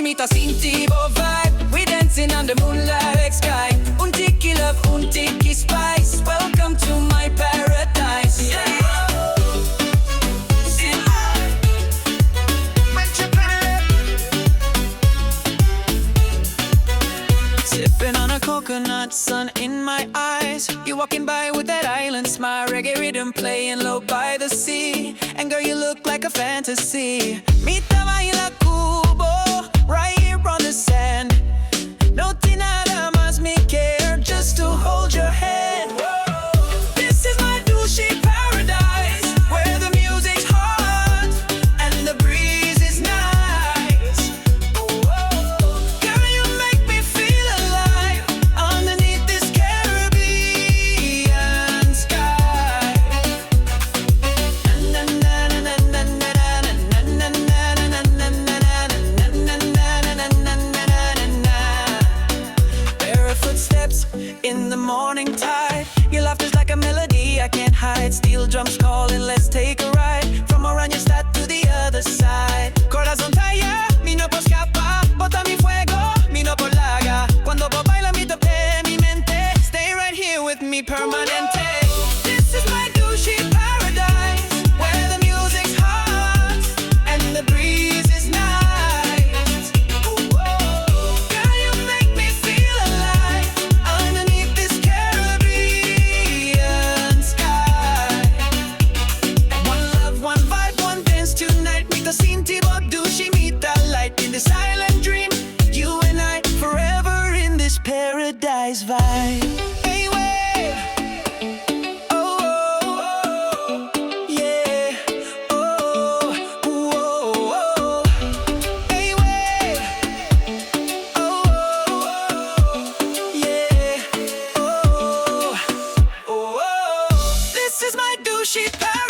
mit der Sinti-Vibe. We dancing on the moonlight like sky. Un tiki love, un tiki spice. Welcome to my paradise. Yeah. Sipping on a coconut, sun in my eyes. You walking by with that island smile. Reggae rhythm playing low by the sea. And girl, you look like a fantasy. Mita baila cubo, right here on the sand. No nada más me care, just to hold your hand. This is my Dushi Paradise, where the music's hot and the breeze is nice. Girl, you make me feel alive underneath this Caribbean sky. Barefoot steps in the morning tide. Your laughter's like a melody I can't hide. Steel drums calling, let's take a ride. From Oranjestad to the other side. Corazón talla, mi no puedo escapar. Bota mi fuego, mi no por laga. Cuando vos baila mi tope, mi mente. Stay right here with me permanente. This is my Dushi Paradise, where the music's hot and the breeze is nice. Girl, you make me feel alive underneath this Caribbean sky. One love, one vibe, one dance tonight. Meet the Sinti-Bo, Dushi, meet the light in this silent dream. You and I, forever in this paradise vibe. Hey, wait. Oh, oh, oh, yeah. Oh, oh, oh. Hey, wait. Oh, oh, yeah. Oh, oh, oh. This is my Dushi Paradise.